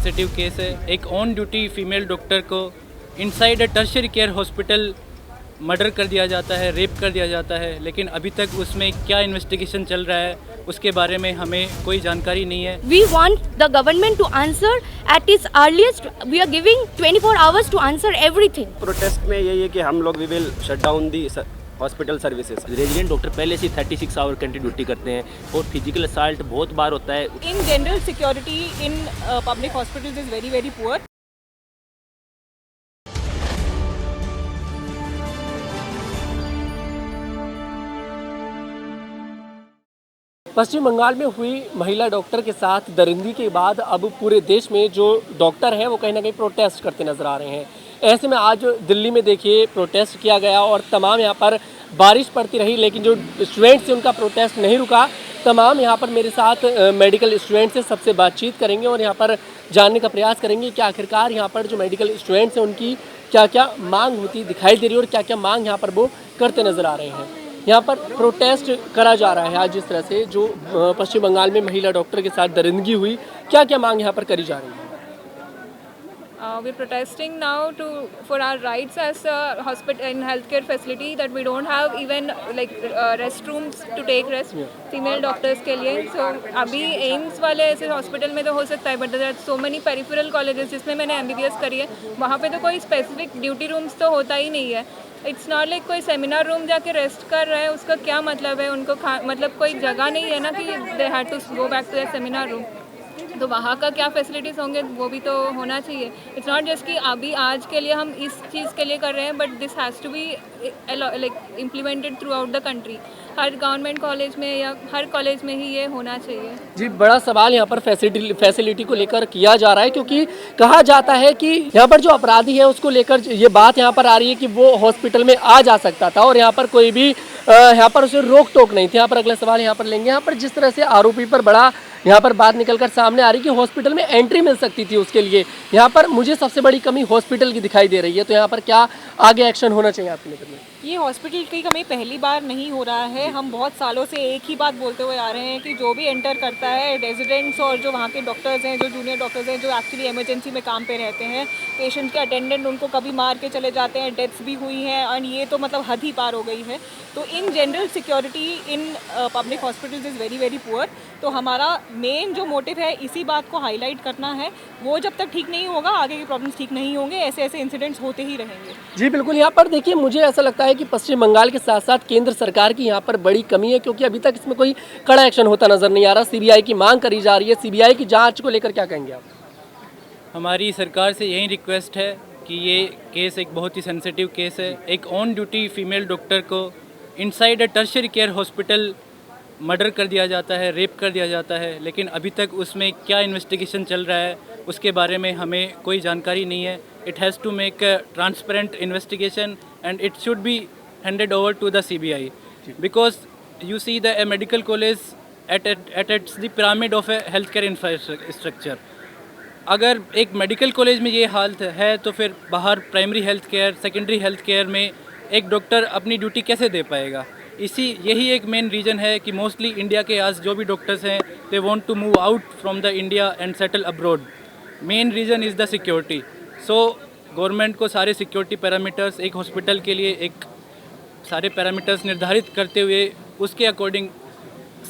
Sensitive case है। एक on duty female doctor को inside a tertiary care hospital murder कर दिया जाता है, रेप कर दिया जाता है, लेकिन अभी तक उसमें क्या इन्वेस्टिगेशन चल रहा है उसके बारे में हमें कोई जानकारी नहीं है। We want the government to answer at its earliest. We are giving 24 hours to answer everything. Protest में यही है कि हम लोग we will shut down the hospital services. Resident doctor पहले से 36 आवर कंटिन्यू ड्यूटी करते हैं और फिजिकल असल्ट बहुत बार होता है। In general, security in public hospitals is very, very poor. पश्चिम बंगाल में हुई महिला डॉक्टर के साथ दरिंदगी के बाद अब पूरे देश में जो डॉक्टर हैं वो कहीं ना कहीं प्रोटेस्ट करते नजर आ रहे हैं। ऐसे में आज दिल्ली में देखिए प्रोटेस्ट किया गया और तमाम यहाँ पर बारिश पड़ती रही, लेकिन जो स्टूडेंट्स हैं उनका प्रोटेस्ट नहीं रुका। तमाम यहाँ पर मेरे साथ मेडिकल स्टूडेंट्स हैं, सबसे बातचीत करेंगे और यहाँ पर जानने का प्रयास करेंगे कि आखिरकार यहाँ पर जो मेडिकल स्टूडेंट्स हैं उनकी क्या क्या मांग होती दिखाई दे रही है और क्या क्या मांग यहाँ पर वो करते नजर आ रहे हैं। यहाँ पर प्रोटेस्ट करा जा रहा है आज जिस तरह से जो पश्चिम बंगाल में महिला डॉक्टर के साथ दरिंदगी हुई, क्या क्या मांग यहाँ पर करी जा रही है? We're protesting now for our rights as a hospital and healthcare facility that we don't have even like restrooms to take rest female doctors के लिए। So अभी एम्स वाले ऐसे हॉस्पिटल में तो हो सकता है, but there are so many peripheral colleges जिसमें मैंने MBBS करी है, वहाँ पे तो कोई स्पेसिफिक ड्यूटी रूम्स तो होता ही नहीं है। इट्स नॉट लाइक कोई सेमिनार रूम जाके रेस्ट कर रहा है, उसका क्या मतलब है? उनको मतलब कोई जगह नहीं है ना कि they had to go back to the seminar room, तो वहाँ का क्या फैसिलिटीज़ होंगे वो भी तो होना चाहिए। इट्स नॉट जस्ट कि अभी आज के लिए हम इस चीज़ के लिए कर रहे हैं, but this has to be like implemented throughout the country. हर गवर्नमेंट कॉलेज में या हर कॉलेज में ही ये होना चाहिए। जी, बड़ा सवाल यहाँ पर फैसिलिटी को लेकर किया जा रहा है, क्योंकि कहा जाता है कि यहाँ पर जो अपराधी है उसको लेकर ये बात यहाँ पर आ रही है कि वो हॉस्पिटल में आ जा सकता था और यहाँ पर कोई भी यहाँ पर उसे रोक टोक नहीं थी। यहाँ पर अगला सवाल यहाँ पर लेंगे। यहाँ पर जिस तरह से आरोपी पर बड़ा यहाँ पर बात निकलकर सामने आ रही है कि हॉस्पिटल में एंट्री मिल सकती थी उसके लिए, यहाँ पर मुझे सबसे बड़ी कमी हॉस्पिटल की दिखाई दे रही है। तो यहाँ पर क्या आगे एक्शन होना चाहिए आपकी नज़र में? ये हॉस्पिटल की कमी पहली बार नहीं हो रहा है। हम बहुत सालों से एक ही बात बोलते हुए आ रहे हैं कि जो भी एंटर करता है रेजिडेंट्स और जो वहाँ के डॉक्टर्स हैं, जो जूनियर डॉक्टर्स हैं, जो एक्चुअली इमरजेंसी में काम पे रहते हैं, पेशेंट के अटेंडेंट उनको कभी मार के चले जाते हैं, डेथ्स भी हुई हैं और ये तो मतलब हद ही पार हो गई है। तो in general security in public hospitals is very very poor. तो हमारा मेन जो मोटिव है इसी बात को हाईलाइट करना है। वो जब तक ठीक नहीं होगा आगे के प्रॉब्लम्स ठीक नहीं होंगे, ऐसे ऐसे इंसिडेंट्स होते ही रहेंगे। जी बिल्कुल। यहाँ पर देखिए मुझे ऐसा लगता है कि पश्चिम बंगाल के साथ साथ केंद्र सरकार की यहाँ पर बड़ी कमी है, क्योंकि अभी तक इसमें कोई कड़ा एक्शन होता नजर नहीं आ रहा। सीबीआई की मांग करी जा रही है, सीबीआई की जांच को लेकर क्या कहेंगे आप? हमारी सरकार से यही रिक्वेस्ट है कि ये केस एक बहुत ही सेंसिटिव केस है। एक ऑन ड्यूटी फीमेल डॉक्टर को inside a tertiary care hospital murder कर दिया जाता है, रेप कर दिया जाता है, लेकिन अभी तक उसमें क्या इन्वेस्टिगेशन चल रहा है उसके बारे में हमें कोई जानकारी नहीं है। It has to make a transparent investigation and it should be handed over to the CBI, because you see the a medical college at it's the pyramid of a healthcare infrastructure। अगर एक medical college में ये हालत है तो फिर बाहर primary health care, secondary health care में एक डॉक्टर अपनी ड्यूटी कैसे दे पाएगा? यही एक मेन रीज़न है कि मोस्टली इंडिया के आज जो भी डॉक्टर्स हैं they want to move out from the India and settle abroad. Main reason is the security. So government को सारे सिक्योरिटी पैरामीटर्स एक हॉस्पिटल के लिए एक सारे पैरामीटर्स निर्धारित करते हुए उसके अकॉर्डिंग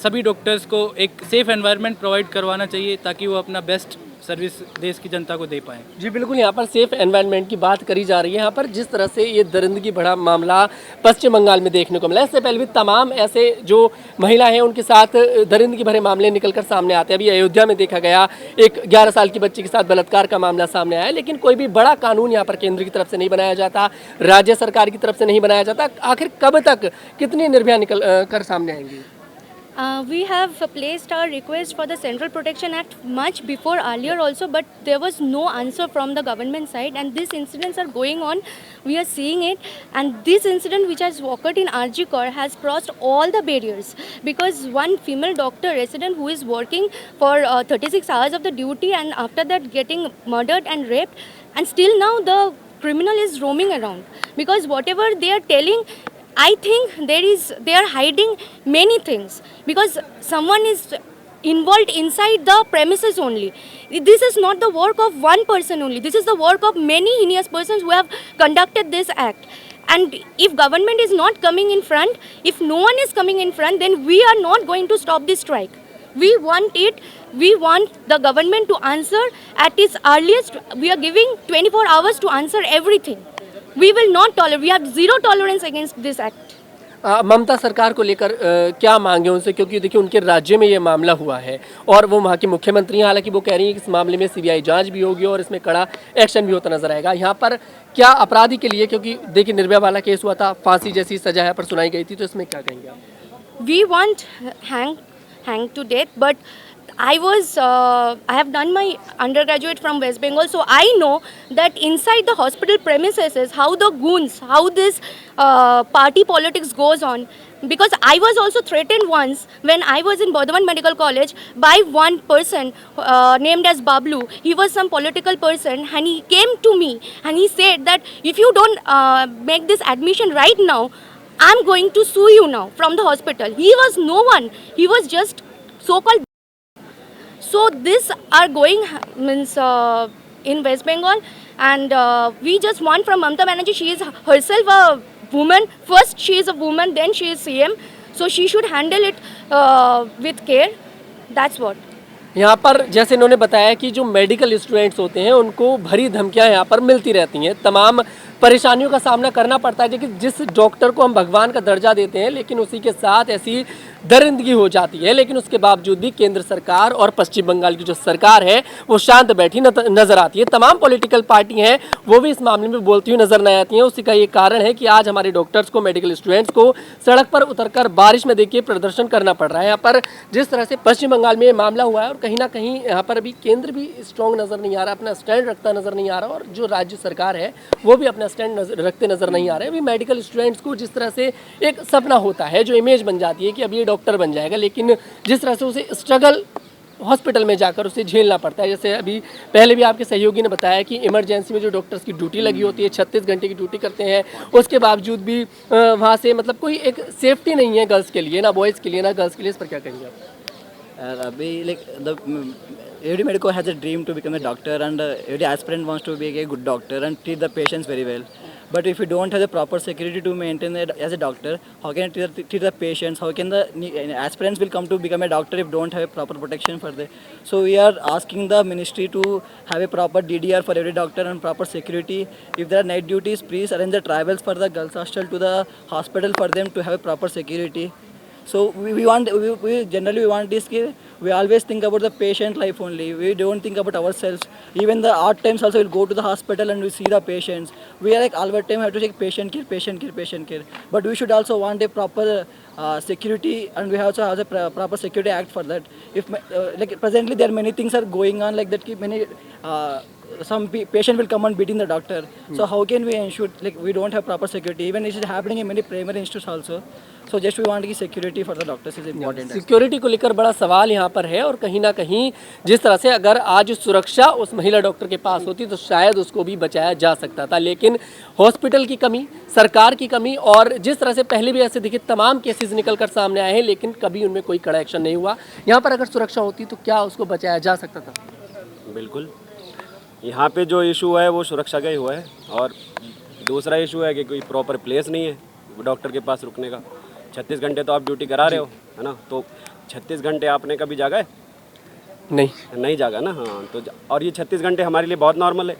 सभी डॉक्टर्स को एक सेफ़ एनवायरनमेंट प्रोवाइड करवाना चाहिए ताकि वो अपना बेस्ट सर्विस देश की जनता को दे पाएँ। जी बिल्कुल। यहाँ पर सेफ एनवायरनमेंट की बात करी जा रही है। यहाँ पर जिस तरह से ये दरिंदगी बड़ा मामला पश्चिम बंगाल में देखने को मिला, इससे पहले भी तमाम ऐसे जो महिला हैं उनके साथ दरिंदगी भरे मामले निकलकर सामने आते हैं। अभी अयोध्या में देखा गया एक 11 साल की बच्ची के साथ बलात्कार का मामला सामने आया, लेकिन कोई भी बड़ा कानून यहाँ पर केंद्र की तरफ से नहीं बनाया जाता, राज्य सरकार की तरफ से नहीं बनाया जाता। आखिर कब तक कितनी निर्भया निकल कर सामने आएंगी? We have placed our request for the Central Protection Act much before earlier also, but there was no answer from the government side, and these incidents are going on. We are seeing it, and this incident which has occurred in RG Kar has crossed all the barriers, because one female doctor resident who is working for 36 hours of the duty and after that getting murdered and raped, and still now the criminal is roaming around, because whatever they are telling, I think they are hiding many things, because someone is involved inside the premises only. This is not the work of one person only. This is the work of many heinous persons who have conducted this act. And if government is not coming in front, if no one is coming in front, then we are not going to stop this strike. We want it. We want the government to answer at its earliest. We are giving 24 hours to answer everything. We will not tolerate. We have zero tolerance against this act. ममता सरकार को लेकर क्या मांगे उनसे, क्योंकि देखिए उनके राज्य में ये मामला हुआ है और वो वहाँ की मुख्यमंत्री हैं, हालांकि वो कह रही हैं कि इस मामले में सीबीआई जांच भी होगी और इसमें कड़ा एक्शन भी होता नजर आएगा। यहाँ पर क्या अपराधी के लिए, क्योंकि देखिए निर्भया वाला केस हुआ था, फांसी जैसी सजा यहाँ पर सुनाई गई थी, तो इसमें क्या कहेंगे आप? We want hang to death, but I have done my undergraduate from West Bengal, so I know that inside the hospital premises is how the goons, how this party politics goes on. Because I was also threatened once when I was in Burdwan Medical College by one person named as Bablu. He was some political person and he came to me and he said that if you don't make this admission right now, I'm going to sue you now from the hospital. He was no one. He was just so-called. So this are going means in West Bengal, and we just want from Mamata Banerjee. She is herself a woman. First she is a woman, then she is CM. So she should handle it with care. That's what. यहाँ पर जैसे इन्होंने बताया कि जो medical students होते हैं उनको भरी धमकियाँ यहाँ पर मिलती रहती हैं, तमाम परेशानियों का सामना करना पड़ता है। लेकिन जिस डॉक्टर को हम भगवान का दर्जा देते हैं, लेकिन उसी के साथ ऐसी दरिंदगी हो जाती है। लेकिन उसके बावजूद भी केंद्र सरकार और पश्चिम बंगाल की जो सरकार है वो शांत बैठी नजर आती है। तमाम पॉलिटिकल पार्टी हैं वो भी इस मामले में बोलती हुई नजर नहीं आती हैं। उसी का ये कारण है कि आज हमारे डॉक्टर्स को, मेडिकल स्टूडेंट्स को सड़क पर उतरकर बारिश में देखिए प्रदर्शन करना पड़ रहा है। यहाँ पर जिस तरह से पश्चिम बंगाल में मामला हुआ है और कहीं ना कहीं यहाँ पर अभी केंद्र भी स्ट्रॉन्ग नजर नहीं आ रहा, अपना स्टैंड रखता नजर नहीं आ रहा, और जो राज्य सरकार है वो भी अपना स्टैंड रखते नजर नहीं आ रहे। अभी मेडिकल स्टूडेंट्स को जिस तरह से एक सपना होता है, जो इमेज बन जाती है कि अब ये डॉक्टर बन जाएगा, लेकिन जिस तरह से उसे स्ट्रगल हॉस्पिटल में जाकर उसे झेलना पड़ता है। जैसे अभी पहले भी आपके सहयोगी ने बताया कि इमरजेंसी में जो डॉक्टर्स की ड्यूटी लगी होती है, 36 घंटे की ड्यूटी करते हैं, उसके बावजूद भी वहाँ से मतलब कोई एक सेफ्टी नहीं है गर्ल्स के लिए, ना बॉयज़ के लिए ना गर्ल्स के लिए। इस पर क्या कहेंगे आप? अभी every medico has a dream to become a doctor, and every aspirant wants to be a good doctor and treat the patients very well. But if you don't have the proper security to maintain it as a doctor, how can you treat the patients? How can the aspirants will come to become a doctor if don't have proper protection for them? So we are asking the ministry to have a proper DDR for every doctor and proper security. If there are night duties, please arrange the travels for the girls hostel to the hospital for them to have a proper security. So we generally want this. We always think about the patient life only. We don't think about ourselves. Even the odd times also we'll go to the hospital and we see the patients. We are like all the time have to take patient care. But we should also want a proper security, and we also have a proper security act for that. If like presently there are many things are going on like that. Many some patient will come and beating the doctor. So how can we ensure like we don't have proper security? Even it is happening in many primary institutes also. So just we want की security for the doctors is important. Security को लेकर बड़ा सवाल यहाँ पर है, और कहीं ना कहीं जिस तरह से अगर आज सुरक्षा उस महिला डॉक्टर के पास होती तो शायद उसको भी बचाया जा सकता था। लेकिन हॉस्पिटल की कमी, सरकार की कमी, और जिस तरह से पहले भी ऐसे देखिए तमाम केसेस निकल कर सामने आए हैं, लेकिन कभी उनमें कोई कड़ा एक्शन नहीं हुआ। यहाँ पर अगर सुरक्षा होती तो क्या उसको बचाया जा सकता था? बिल्कुल। यहाँ पे जो इशू है वो सुरक्षा का ही हुआ है, और दूसरा इशू है कि कोई प्रॉपर प्लेस नहीं है डॉक्टर के पास रुकने का। 36 घंटे तो आप ड्यूटी करा रहे हो, है ना, तो 36 घंटे आपने कभी जागा है? नहीं जागा ना। हाँ, तो और ये 36 घंटे हमारे लिए बहुत नॉर्मल है।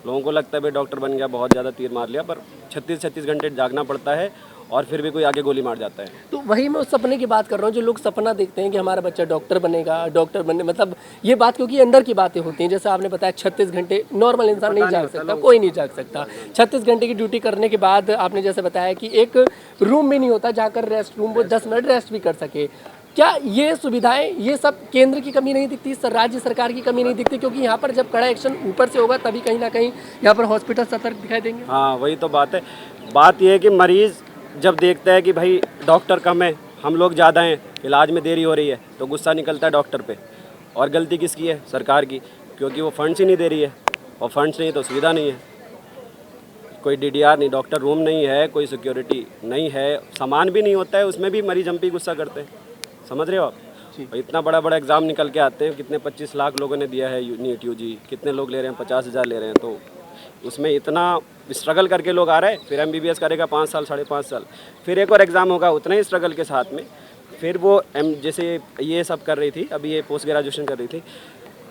लोगों को लगता है भाई डॉक्टर बन गया, बहुत ज़्यादा तीर मार लिया, पर 36 घंटे जागना पड़ता है, और फिर भी कोई आगे गोली मार जाता है। तो वही मैं उस सपने की बात कर रहा हूँ, जो लोग सपना देखते हैं कि हमारा बच्चा डॉक्टर बनेगा, डॉक्टर बनने, मतलब ये बात क्योंकि अंदर की बातें होती हैं। जैसे आपने बताया 36 घंटे नॉर्मल इंसान नहीं जाग सकता, कोई नहीं जाग सकता। 36 घंटे की ड्यूटी करने के बाद आपने जैसे बताया कि एक रूम भी नहीं होता जाकर रेस्ट रूम वो 10 मिनट रेस्ट भी कर सके। क्या ये सुविधाएं, ये सब केंद्र की कमी नहीं दिखती, राज्य सरकार की कमी नहीं दिखती? क्योंकि यहाँ पर जब कड़ा एक्शन ऊपर से होगा तभी कहीं ना कहीं यहाँ पर हॉस्पिटल सतर्क दिखाई देंगे। हाँ, वही तो बात है। बात यह है कि मरीज़ जब देखता है कि भाई डॉक्टर कम है, हम लोग ज़्यादा हैं, इलाज में देरी हो रही है, तो गुस्सा निकलता है डॉक्टर पे। और गलती किसकी है? सरकार की, क्योंकि वो फंड्स ही नहीं दे रही है, और फंड्स नहीं तो सुविधा नहीं है। कोई DDR नहीं, डॉक्टर रूम नहीं है, कोई सिक्योरिटी नहीं है, सामान भी नहीं होता है, उसमें भी मरीज हम पे गुस्सा करते हैं। समझ रहे हो आप? और इतना बड़ा बड़ा एग्ज़ाम निकल के आते हैं, कितने 25 लाख लोगों ने दिया है नीट यूजी, कितने लोग ले रहे हैं 50,000 ले रहे हैं, तो उसमें इतना स्ट्रगल करके लोग आ रहे हैं। फिर MBBS करेगा 5 साल 5.5 साल, फिर एक और एग्ज़ाम होगा उतना ही स्ट्रगल के साथ में, फिर वो जैसे ये सब कर रही थी, अभी ये पोस्ट ग्रेजुएशन कर रही थी,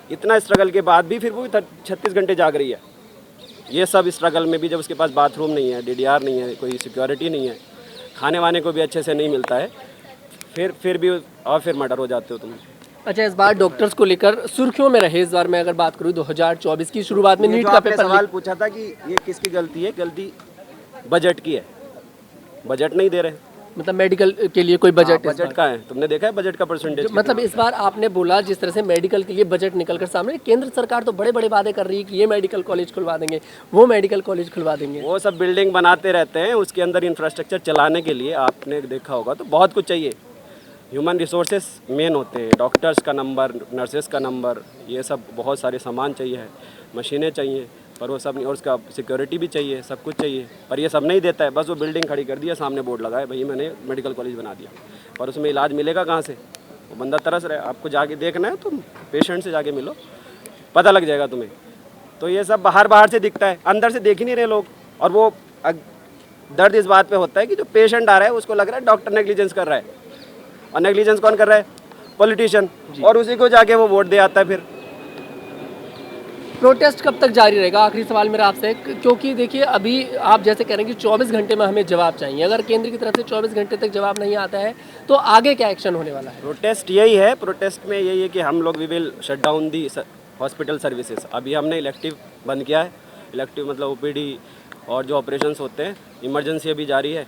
इतना स्ट्रगल के बाद भी फिर वो 36 घंटे जाग रही है। ये सब स्ट्रगल में भी जब उसके पास बाथरूम नहीं है, DDR नहीं है, कोई सिक्योरिटी नहीं है, खाने वाने को भी अच्छे से नहीं मिलता है, फिर भी और फिर मर्डर हो जाते हो तुम। अच्छा, इस बार डॉक्टर्स को लेकर सुर्खियों में रहे। इस बार मैं अगर बात करूँ 2024 की शुरुआत में ये नीट जो का आपने पेपर सवाल पूछा था कि ये किसकी गलती है, गलती बजट की है। बजट नहीं दे रहे, मतलब मेडिकल के लिए कोई बजट बजट का है, तुमने देखा है बजट का परसेंटेज? मतलब इस बार आपने बोला जिस तरह से मेडिकल के लिए बजट निकल कर सामने, केंद्र सरकार तो बड़े बड़े वादे कर रही है कि ये मेडिकल कॉलेज खुलवा देंगे, वो मेडिकल कॉलेज खुलवा देंगे। वो सब बिल्डिंग बनाते रहते हैं, उसके अंदर इंफ्रास्ट्रक्चर चलाने के लिए आपने देखा होगा तो बहुत कुछ चाहिए। ह्यूमन रिसोर्सेस मेन होते हैं, डॉक्टर्स का नंबर, नर्सेस का नंबर, ये सब बहुत सारे सामान चाहिए है, मशीनें चाहिए, पर वो सब नहीं, और उसका सिक्योरिटी भी चाहिए, सब कुछ चाहिए, पर ये सब नहीं देता है। बस वो बिल्डिंग खड़ी कर दिया, सामने बोर्ड लगा है, भाई मैंने मेडिकल कॉलेज बना दिया, और उसमें इलाज मिलेगा कहाँ से? वो बंदा तरस रहा है। आपको जाके देखना है, तुम पेशेंट से जाके मिलो, पता लग जाएगा तुम्हें। तो ये सब बाहर से दिखता है, अंदर से देख ही नहीं रहे लोग। और वो दर्द इस बात पे होता है कि जो पेशेंट आ रहा है उसको लग रहा है डॉक्टर नेग्लिजेंस कर रहा है, और नेग्लिजेंस कौन कर रहा है? पॉलिटिशियन, और उसी को जाके वो वोट दे आता है। फिर प्रोटेस्ट कब तक जारी रहेगा? आखिरी सवाल मेरा आपसे, क्योंकि देखिए अभी आप जैसे कह रहे हैं कि 24 घंटे में हमें जवाब चाहिए, अगर केंद्र की तरफ से 24 घंटे तक जवाब नहीं आता है तो आगे क्या एक्शन होने वाला है? प्रोटेस्ट यही है, प्रोटेस्ट में यही है कि हम लोग we will shut down the hospital services. अभी हमने इलेक्टिव बंद किया है, इलेक्टिव मतलब OPD और जो ऑपरेशंस होते हैं, इमरजेंसी अभी जारी है।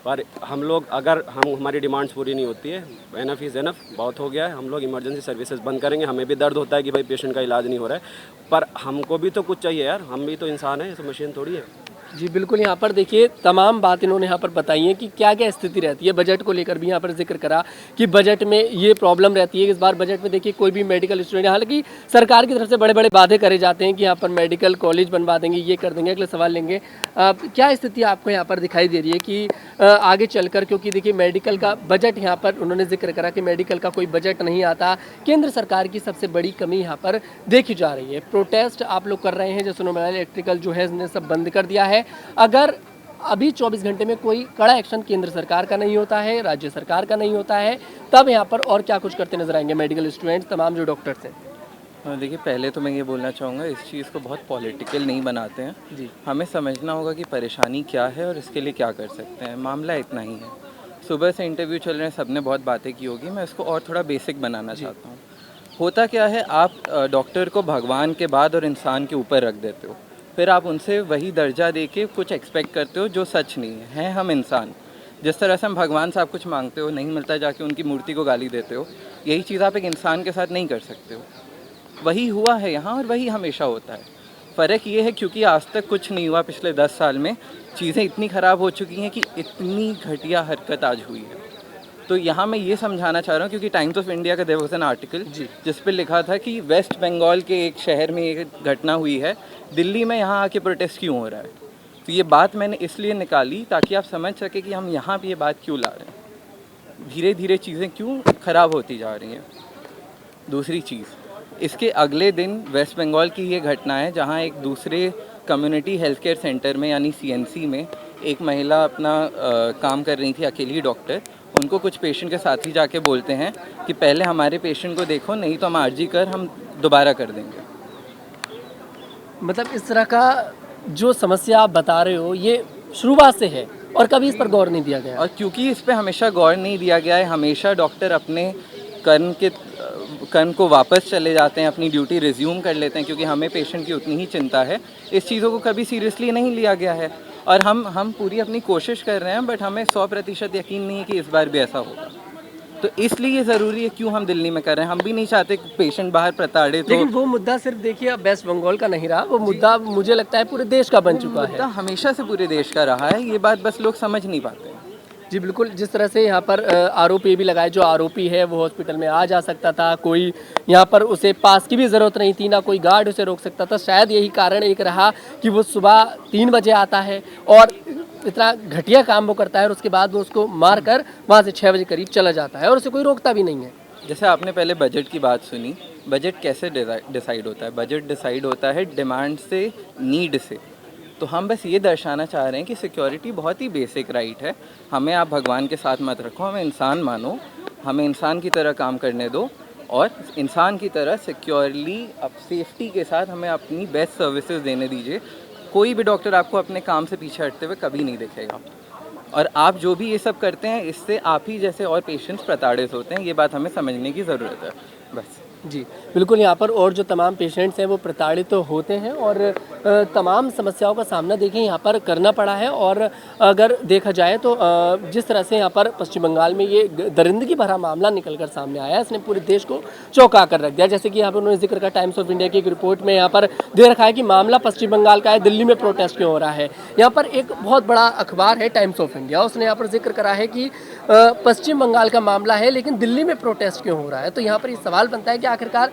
पर हम लोग, अगर हमारी डिमांड्स पूरी नहीं होती है, एनफ इज़ एनफ, बहुत हो गया है, हम लोग इमरजेंसी सर्विसेज बंद करेंगे। हमें भी दर्द होता है कि भाई पेशेंट का इलाज नहीं हो रहा है, पर हमको भी तो कुछ चाहिए यार, हम भी तो इंसान हैं, ऐसे मशीन थोड़ी है। जी बिल्कुल, यहाँ पर देखिए तमाम बात इन्होंने यहाँ पर बताई है कि क्या क्या स्थिति रहती है। बजट को लेकर भी यहाँ पर जिक्र करा कि बजट में ये प्रॉब्लम रहती है। इस बार बजट में देखिए कोई भी मेडिकल स्टूडेंट, हालांकि सरकार की तरफ से बड़े बड़े वादे करे जाते हैं कि यहाँ पर मेडिकल कॉलेज बनवा देंगे, ये कर देंगे। अगले सवाल लेंगे, क्या स्थिति आपको यहाँ पर दिखाई दे रही है कि आगे चलकर, क्योंकि देखिए मेडिकल का बजट यहाँ पर उन्होंने जिक्र करा कि मेडिकल का कोई बजट नहीं आता, केंद्र सरकार की सबसे बड़ी कमी यहाँ पर देखी जा रही है। प्रोटेस्ट आप लोग कर रहे हैं, जैसे उन्होंने इलेक्ट्रिकल जो है इसने सब बंद कर दिया है। अगर अभी 24 घंटे में कोई कड़ा एक्शन केंद्र सरकार का नहीं होता है, राज्य सरकार का नहीं होता है, तब यहाँ पर और क्या कुछ करते नजर आएंगे मेडिकल स्टूडेंट्स, तमाम जो डॉक्टर्स हैं? देखिए, पहले तो मैं ये बोलना चाहूँगा, इस चीज़ को बहुत पॉलिटिकल नहीं बनाते हैं जी। हमें समझना होगा कि परेशानी क्या है और इसके लिए क्या कर सकते हैं। मामला इतना ही है। सुबह से इंटरव्यू चल रहे हैं, सबने बहुत बातें की होगी, मैं इसको और थोड़ा बेसिक बनाना चाहता हूँ। होता क्या है, आप डॉक्टर को भगवान के बाद और इंसान के ऊपर रख देते हो, फिर आप उनसे वही दर्जा दे के कुछ एक्सपेक्ट करते हो जो सच नहीं है। हैं हम इंसान, जिस तरह से हम भगवान से आप कुछ मांगते हो, नहीं मिलता, जाके उनकी मूर्ति को गाली देते हो, यही चीज़ आप एक इंसान के साथ नहीं कर सकते हो। वही हुआ है यहाँ और वही हमेशा होता है। फ़र्क ये है क्योंकि आज तक कुछ नहीं हुआ, पिछले 10 साल में चीज़ें इतनी ख़राब हो चुकी हैं कि इतनी घटिया हरकत आज हुई है। तो यहाँ मैं ये समझाना चाह रहा हूँ, क्योंकि टाइम्स ऑफ इंडिया का देयर वाज एन आर्टिकल जिस पर लिखा था कि वेस्ट बंगाल के एक शहर में एक घटना हुई है, दिल्ली में यहाँ आके प्रोटेस्ट क्यों हो रहा है। तो ये बात मैंने इसलिए निकाली ताकि आप समझ सके कि हम यहाँ पे ये बात क्यों ला रहे हैं, धीरे धीरे चीज़ें क्यों ख़राब होती जा रही हैं। दूसरी चीज़, इसके अगले दिन वेस्ट बंगाल की ये घटना है जहाँ एक दूसरे कम्युनिटी हेल्थ केयर सेंटर में यानी CNC में एक महिला अपना काम कर रही थी, अकेली डॉक्टर। उनको कुछ पेशेंट के साथ ही जाके बोलते हैं कि पहले हमारे पेशेंट को देखो, नहीं तो हम आर्जी कर हम दोबारा कर देंगे। मतलब इस तरह का जो समस्या आप बता रहे हो ये शुरुआत से है और कभी इस पर गौर नहीं दिया गया। और क्योंकि इस पर हमेशा गौर नहीं दिया गया है, हमेशा डॉक्टर अपने कर्म को वापस चले जाते हैं, अपनी ड्यूटी रिज्यूम कर लेते हैं, क्योंकि हमें पेशेंट की उतनी ही चिंता है। इस चीज़ों को कभी सीरियसली नहीं लिया गया है और हम पूरी अपनी कोशिश कर रहे हैं, बट हमें 100% यकीन नहीं है कि इस बार भी ऐसा होगा। तो इसलिए ज़रूरी है, क्यों हम दिल्ली में कर रहे हैं, हम भी नहीं चाहते पेशेंट बाहर प्रताड़ित। लेकिन वो मुद्दा सिर्फ देखिए अब वेस्ट बंगाल का नहीं रहा, वो मुद्दा मुझे लगता है पूरे देश का बन चुका है। मुद्दा हमेशा से पूरे देश का रहा है, ये बात बस लोग समझ नहीं पाते हैं। जी बिल्कुल, जिस तरह से यहाँ पर आरोप ये भी लगाए, जो आरोपी है वो हॉस्पिटल में आ जा सकता था, कोई यहाँ पर उसे पास की भी ज़रूरत नहीं थी, ना कोई गार्ड उसे रोक सकता था। शायद यही कारण एक रहा कि वो सुबह 3 बजे आता है और इतना घटिया काम वो करता है और उसके बाद वो उसको मार कर वहाँ से 6 बजे करीब चला जाता है और उसे कोई रोकता भी नहीं है। जैसे आपने पहले बजट की बात सुनी, बजट कैसे डिसाइड होता है? बजट डिसाइड होता है डिमांड से, नीड से। तो हम बस ये दर्शाना चाह रहे हैं कि सिक्योरिटी बहुत ही बेसिक राइट है। हमें आप भगवान के साथ मत रखो, हमें इंसान मानो, हमें इंसान की तरह काम करने दो और इंसान की तरह सिक्योरली अब सेफ्टी के साथ हमें अपनी बेस्ट सर्विसेज देने दीजिए। कोई भी डॉक्टर आपको अपने काम से पीछे हटते हुए कभी नहीं दिखेगा। और आप जो भी ये सब करते हैं इससे आप ही जैसे और पेशेंट्स प्रताड़ित होते हैं, ये बात हमें समझने की ज़रूरत है बस। जी बिल्कुल, यहाँ पर और जो तमाम पेशेंट्स हैं वो प्रताड़ित तो होते हैं और तमाम समस्याओं का सामना देखिए यहाँ पर करना पड़ा है। और अगर देखा जाए तो जिस तरह से यहाँ पर पश्चिम बंगाल में ये दरिंदगी भरा मामला निकल कर सामने आया है, इसने पूरे देश को चौंका कर रख दिया। जैसे कि यहाँ पर उन्होंने जिक्र का टाइम्स ऑफ इंडिया की एक रिपोर्ट में यहाँ पर दे रखा है कि मामला पश्चिम बंगाल का है, दिल्ली में प्रोटेस्ट क्यों हो रहा है। यहाँ पर एक बहुत बड़ा अखबार है टाइम्स ऑफ इंडिया, उसने यहाँ पर जिक्र करा है कि पश्चिम बंगाल का मामला है लेकिन दिल्ली में प्रोटेस्ट क्यों हो रहा है। तो यहाँ पर ये सवाल बनता है कि आखिरकार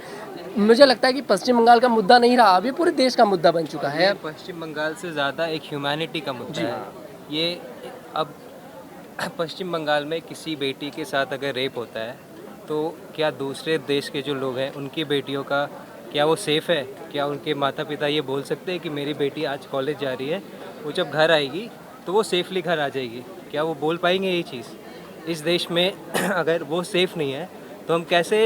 मुझे लगता है कि पश्चिम बंगाल का मुद्दा नहीं रहा, अभी पूरे देश का मुद्दा बन चुका है। पश्चिम बंगाल से ज़्यादा एक ह्यूमैनिटी का मुद्दा है ये। अब पश्चिम बंगाल में किसी बेटी के साथ अगर रेप होता है तो क्या दूसरे देश के जो लोग हैं उनकी बेटियों का क्या वो सेफ़ है? क्या उनके माता पिता ये बोल सकते हैं कि मेरी बेटी आज कॉलेज जा रही है, वो जब घर आएगी तो वो सेफली घर आ जाएगी? क्या वो बोल पाएंगे ये चीज़? इस देश में अगर वो सेफ़ नहीं है तो हम कैसे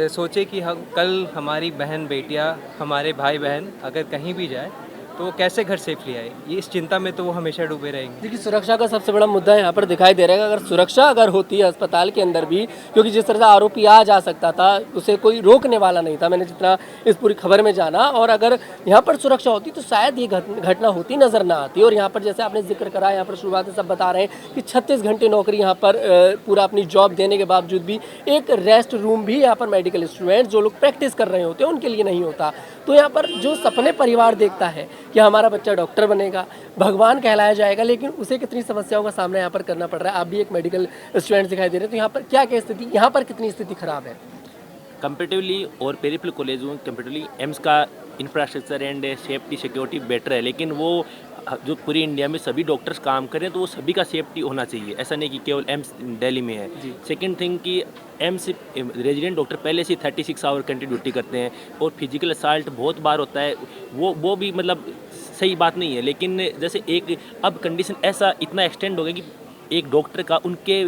सोचे कि हम कल हमारी बहन बेटियां, हमारे भाई बहन अगर कहीं भी जाए तो वो कैसे घर सेफली आए? ये इस चिंता में तो वो हमेशा डूबे रहेंगे। देखिए, सुरक्षा का सबसे बड़ा मुद्दा यहाँ पर दिखाई दे रहा है। अगर सुरक्षा अगर होती है अस्पताल के अंदर भी, क्योंकि जिस तरह से आरोपी आ जा सकता था उसे कोई रोकने वाला नहीं था, मैंने जितना इस पूरी खबर में जाना, और अगर यहाँ पर सुरक्षा होती तो शायद ये घटना होती नजर ना आती। और यहाँ पर जैसे आपने जिक्र करा, यहाँ पर शुरुआत में सब बता रहे हैं कि 36 घंटे नौकरी यहाँ पर पूरा अपनी जॉब देने के बावजूद भी एक रेस्ट रूम भी यहाँ पर मेडिकल स्टूडेंट जो लोग प्रैक्टिस कर रहे होते हैं उनके लिए नहीं होता। तो यहाँ पर जो सपने परिवार देखता है कि हमारा बच्चा डॉक्टर बनेगा, भगवान कहलाया जाएगा, लेकिन उसे कितनी समस्याओं का सामना यहाँ पर करना पड़ रहा है। आप भी एक मेडिकल स्टूडेंट दिखाई दे रहे हैं, तो यहाँ पर क्या स्थिति, यहाँ पर कितनी स्थिति खराब है कंपेरेटिवली? और पेरिफेरल कॉलेजों कंपेरेटिवली एम्स का infrastructure and safety security better है, लेकिन वो जो पूरी इंडिया में सभी डॉक्टर्स काम कर रहे हैं तो वो सभी का सेफ्टी होना चाहिए। ऐसा नहीं कि केवल एम्स दिल्ली में है। सेकंड थिंग कि एम्स रेजिडेंट डॉक्टर पहले से 36 आवर कंटिन्यू ड्यूटी करते हैं और फिजिकल असाल्ट बहुत बार होता है, वो भी मतलब सही बात नहीं है। लेकिन जैसे एक अब कंडीशन ऐसा इतना एक्सटेंड हो गया कि एक डॉक्टर का उनके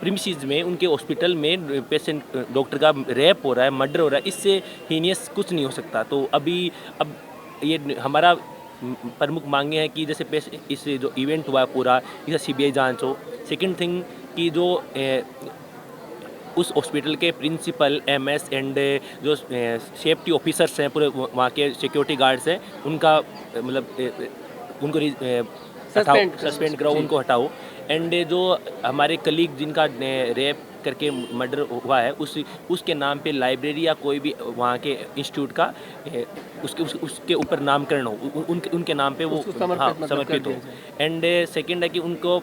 प्रीमिसेस में, उनके हॉस्पिटल में पेशेंट डॉक्टर का रेप हो रहा है, मर्डर हो रहा है, इससे हीनियस कुछ नहीं हो सकता। तो अब ये हमारा प्रमुख मांगे हैं कि जैसे इस जो इवेंट हुआ है पूरा, इसे सीबीआई जांच हो। सेकंड थिंग कि जो उस हॉस्पिटल के प्रिंसिपल एमएस एंड जो सेफ्टी ऑफिसर्स हैं, पूरे वहाँ के सिक्योरिटी गार्ड्स हैं, उनका मतलब उनको सस्पेंड कराओ, उनको हटाओ। एंड जो हमारे कलीग जिनका रेप करके मर्डर हुआ है उसके नाम पे लाइब्रेरी या कोई भी वहाँ के इंस्टीट्यूट का उसके ऊपर नामकरण हो, उनके नाम पे वो समर्पित हो। एंड सेकंड है कि उनको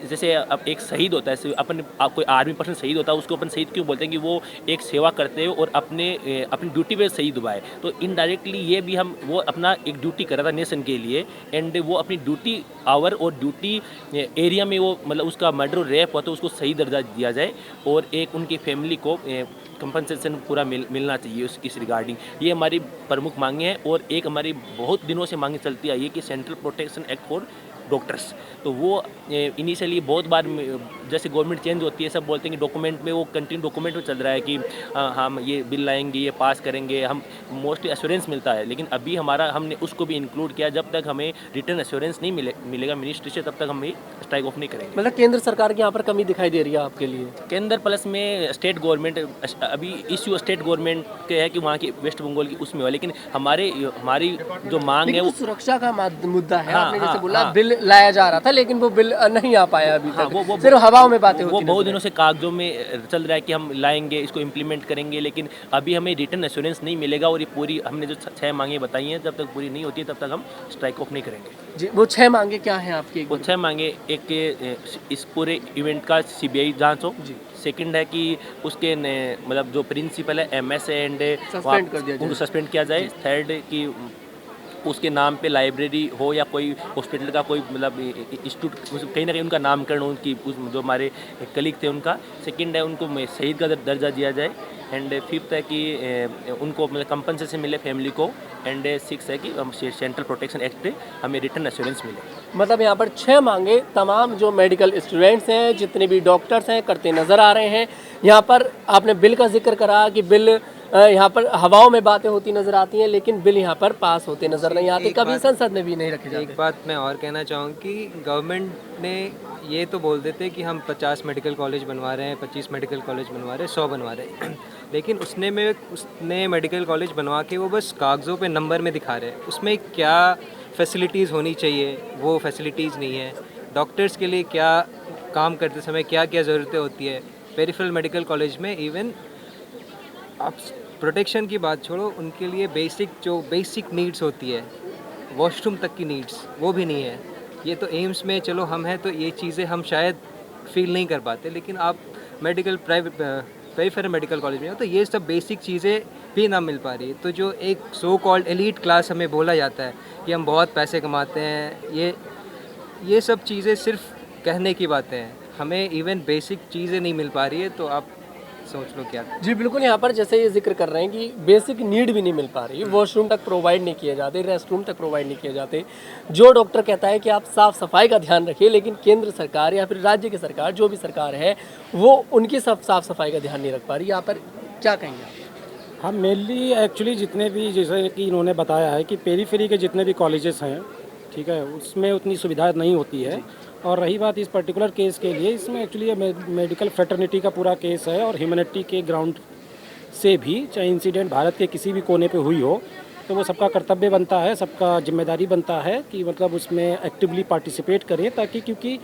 जैसे अब एक शहीद होता है, अपन कोई आर्मी पर्सन शहीद होता है, उसको अपन शहीद क्यों बोलते हैं? कि वो एक सेवा करते हैं और अपनी ड्यूटी पे शहीद हुआ है। तो इनडायरेक्टली ये भी वो अपना एक ड्यूटी कर रहा था नेशन के लिए, एंड वो अपनी ड्यूटी आवर और ड्यूटी एरिया में वो मतलब उसका मर्डर रेप हुआ तो उसको सही दर्जा दिया जाए और एक उनकी फैमिली को कंपनसेशन पूरा मिलना चाहिए इस रिगार्डिंग। ये हमारी प्रमुख मांगे हैं। और एक हमारी बहुत दिनों से मांगे चलती आई है कि central protection act for doctors, तो वो इनिशियली बहुत बार जैसे गवर्नमेंट चेंज होती है सब बोलते हैं कि डॉक्यूमेंट में, वो कंटिन्यू डॉक्यूमेंट में चल रहा है कि हम ये बिल लाएंगे, ये पास करेंगे, हम मोस्टली एश्योरेंस मिलता है। लेकिन अभी हमने उसको भी इंक्लूड किया, जब तक हमें रिटर्न एश्योरेंस नहीं मिलेगा मिनिस्ट्री से तब तक हम स्ट्राइक ऑफ नहीं करेंगे। मतलब केंद्र सरकार की यहाँ पर कमी दिखाई दे रही है आपके लिए? केंद्र प्लस में स्टेट गवर्नमेंट, अभी इश्यू स्टेट गवर्नमेंट के है कि वहाँ की वेस्ट बंगाल की उसमें हुआ, लेकिन हमारी जो मांग है वो सुरक्षा का मुद्दा है। आपने जैसे बोला बिल लाया जा रहा था लेकिन वो बिल नहीं आ पाया अभी तक, वो सिर्फ हवाओं में बातें होती हैं। वो बहुत दिनों से कागजों में चल रहा है कि हम लाएंगे, इसको इम्प्लीमेंट करेंगे, लेकिन अभी हमें रिटर्न एश्योरेंस नहीं मिलेगा। और ये पूरी हमने जो 6 मांगे बताई हैं, जब तक पूरी नहीं होती तब तक हम स्ट्राइक ऑफ नहीं करेंगे। जी, वो 6 मांगे क्या हैं आपकी? वो 6 मांगे, एक इस पूरे इवेंट का सीबीआई जांच हो। सेकंड है कि उसके मतलब जो प्रिंसिपल है एमएस एंड उनको सस्पेंड किया जाए। थर्ड कि उसके नाम पे लाइब्रेरी हो या कोई हॉस्पिटल का कोई मतलब इंस्टीट्यूट कहीं ना कहीं उनका नामकरण हो, उनकी जो हमारे कलीग थे उनका। सेकंड है उनको शहीद का दर्जा दिया जाए। एंड फिफ्थ है कि उनको मतलब कंपनसेशन मिले फैमिली को। एंड सिक्स है कि सेंट्रल प्रोटेक्शन एक्ट पे हमें रिटर्न एश्योरेंस मिले। मतलब यहाँ पर 6 मांगे तमाम जो मेडिकल स्टूडेंट्स हैं, जितने भी डॉक्टर्स हैं, करते नज़र आ रहे हैं। यहाँ पर आपने बिल का जिक्र करा कि बिल यहाँ पर हवाओं में बातें होती नज़र आती हैं, लेकिन बिल यहाँ पर पास होते नज़र नहीं आते, कभी संसद में भी नहीं रखे जाते। एक बात मैं और कहना चाहूँ कि गवर्नमेंट ने ये तो बोल देते कि हम 50 मेडिकल कॉलेज बनवा रहे हैं, 25 मेडिकल कॉलेज बनवा रहे हैं, 100 बनवा रहे हैं लेकिन उसने मेडिकल कॉलेज बनवा के वो बस कागज़ों पे नंबर में दिखा रहे हैं। उसमें क्या फैसिलिटीज़ होनी चाहिए वो फैसिलिटीज़ नहीं है। डॉक्टर्स के लिए क्या काम करते समय क्या क्या ज़रूरतें होती है। पेरिफेरल मेडिकल कॉलेज में इवन आप प्रोटेक्शन की बात छोड़ो, उनके लिए बेसिक नीड्स होती है, वॉशरूम तक की नीड्स वो भी नहीं है। ये तो एम्स में चलो हम हैं तो ये चीज़ें हम शायद फील नहीं कर पाते, लेकिन आप पेरिफेरल मेडिकल कॉलेज में हो तो ये सब बेसिक चीज़ें भी ना मिल पा रही। तो जो एक सो कॉल्ड एलीट क्लास हमें बोला जाता है कि हम बहुत पैसे कमाते हैं, ये सब चीज़ें सिर्फ कहने की बातें हैं। हमें इवन बेसिक चीज़ें नहीं मिल पा रही है, तो आप सोच लो क्या। जी बिल्कुल, यहाँ पर जैसे ये जिक्र कर रहे हैं कि बेसिक नीड भी नहीं मिल पा रही, वॉशरूम तक प्रोवाइड नहीं किए जाते, रेस्ट रूम तक प्रोवाइड नहीं किए जाते। जो डॉक्टर कहता है कि आप साफ़ सफाई का ध्यान रखिए, लेकिन केंद्र सरकार या फिर राज्य की सरकार, जो भी सरकार है, वो उनकी साफ़ सफाई का ध्यान नहीं रख पा रही। यहाँ पर क्या कहेंगे आप? हाँ, मेनली एक्चुअली जितने भी, जैसे कि इन्होंने बताया है कि पेरीफेरी के जितने भी कॉलेजेस हैं, ठीक है, उसमें उतनी सुविधा नहीं होती है। और रही बात इस पर्टिकुलर केस के लिए, इसमें एक्चुअली ये मेडिकल फ्रेटर्निटी का पूरा केस है और ह्यूमैनिटी के ग्राउंड से भी, चाहे इंसिडेंट भारत के किसी भी कोने पे हुई हो, तो वो सबका कर्तव्य बनता है, सबका जिम्मेदारी बनता है कि मतलब उसमें एक्टिवली पार्टिसिपेट करें, ताकि क्योंकि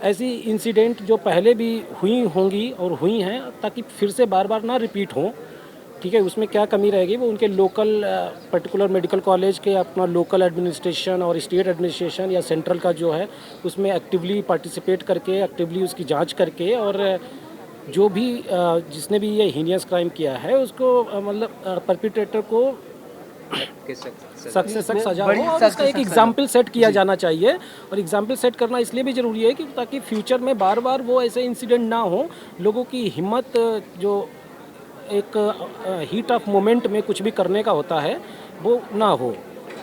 ऐसी इंसिडेंट जो पहले भी हुई होंगी और हुई हैं, ताकि फिर से बार बार ना रिपीट हों। ठीक है, उसमें क्या कमी रहेगी वो उनके लोकल पर्टिकुलर मेडिकल कॉलेज के अपना लोकल एडमिनिस्ट्रेशन और स्टेट एडमिनिस्ट्रेशन या सेंट्रल का जो है उसमें एक्टिवली पार्टिसिपेट करके, एक्टिवली उसकी जांच करके, और जो भी जिसने भी ये हीनियस क्राइम किया है उसको मतलब परपिट्रेटर को सख्त से सख्त सजा हो और उसका एक एग्जाम्पल सेट किया जाना चाहिए। और एग्जाम्पल सेट करना इसलिए भी ज़रूरी है कि ताकि फ्यूचर में बार बार वो ऐसे इंसिडेंट ना हो, लोगों की हिम्मत जो एक हीट ऑफ मोमेंट में कुछ भी करने का होता है वो ना हो।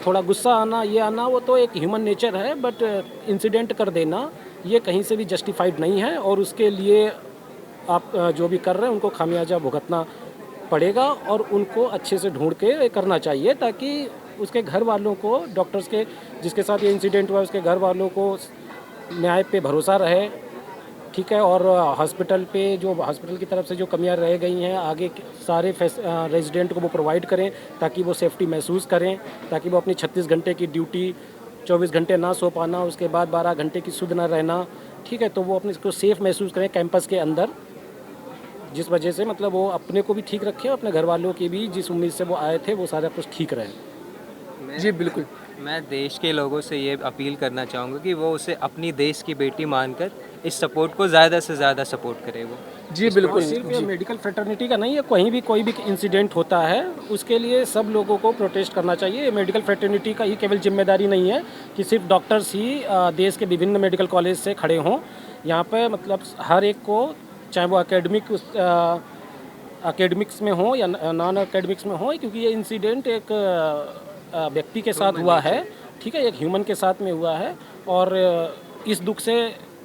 थोड़ा गुस्सा आना, ये आना, वो तो एक ह्यूमन नेचर है, बट इंसिडेंट कर देना ये कहीं से भी जस्टिफाइड नहीं है। और उसके लिए आप जो भी कर रहे हैं उनको खामियाजा भुगतना पड़ेगा और उनको अच्छे से ढूंढ के करना चाहिए, ताकि उसके घर वालों को, डॉक्टर्स के जिसके साथ ये इंसिडेंट हुआ उसके घर वालों को न्याय पे भरोसा रहे। ठीक है, और हॉस्पिटल पे जो हॉस्पिटल की तरफ से जो कमियां रह गई हैं, आगे सारे रेजिडेंट को वो प्रोवाइड करें ताकि वो सेफ्टी महसूस करें, ताकि वो अपनी 36 घंटे की ड्यूटी 24 घंटे ना सो पाना, उसके बाद 12 घंटे की सुध ना रहना, ठीक है, तो वो अपने को सेफ महसूस करें कैंपस के अंदर, जिस वजह से मतलब वो अपने को भी ठीक रखें, अपने घर वालों की भी, जिस उम्मीद से वो आए थे वो सारा कुछ ठीक रहे। जी बिल्कुल, मैं देश के लोगों से ये अपील करना चाहूँगा कि वो उसे अपनी देश की बेटी मानकर इस सपोर्ट को ज़्यादा से ज़्यादा सपोर्ट करे वो। जी बिल्कुल, सिर्फ ये मेडिकल फ्रेटर्निटी का नहीं है, कहीं भी कोई भी इंसिडेंट होता है उसके लिए सब लोगों को प्रोटेस्ट करना चाहिए। मेडिकल फ्रेटर्निटी का ही केवल जिम्मेदारी नहीं है कि सिर्फ डॉक्टर्स ही देश के विभिन्न मेडिकल कॉलेज से खड़े हों। यहाँ पे मतलब हर एक को, चाहे वो एकेडमिक्स में हो या नॉन एकेडमिक्स में हो, क्योंकि ये इंसिडेंट एक व्यक्ति के साथ हुआ है, ठीक है, एक ह्यूमन के साथ में हुआ है। और इस दुख से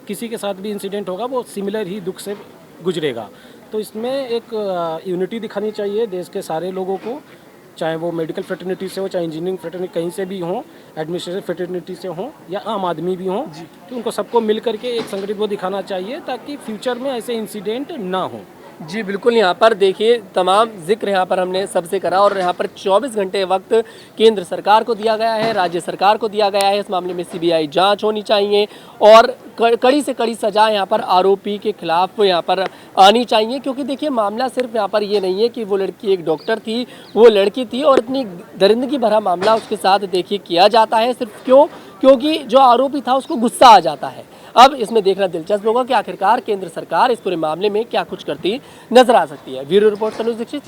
किसी के साथ भी इंसिडेंट होगा वो सिमिलर ही दुख से गुजरेगा। तो इसमें एक यूनिटी दिखानी चाहिए देश के सारे लोगों को, चाहे वो मेडिकल फ्रेटर्निटी से हो, चाहे इंजीनियरिंग फ्रेटर्निटी कहीं से भी हो, एडमिनिस्ट्रेटिव फ्रेटर्निटी से हो या आम आदमी भी हो, तो उनको सबको मिल करके एक संगठित वो दिखाना चाहिए ताकि फ्यूचर में ऐसे इंसिडेंट ना हो। जी बिल्कुल, यहाँ पर देखिए तमाम जिक्र यहाँ पर हमने सबसे करा, और यहाँ पर 24 घंटे वक्त केंद्र सरकार को दिया गया है, राज्य सरकार को दिया गया है। इस मामले में CBI जांच होनी चाहिए और कड़ी से कड़ी सजा यहाँ पर आरोपी के खिलाफ यहाँ पर आनी चाहिए, क्योंकि देखिए मामला सिर्फ यहाँ पर ये नहीं है कि वो लड़की एक डॉक्टर थी, वो लड़की थी, और इतनी दरिंदगी भरा मामला उसके साथ देखिए किया जाता है सिर्फ क्योंकि जो आरोपी था उसको गुस्सा आ जाता है। अब इसमें देखना दिलचस्प होगा कि आखिरकार केंद्र सरकार इस पूरे मामले में क्या कुछ करती नजर आ सकती है। Bureau report, Tanuj Dixit.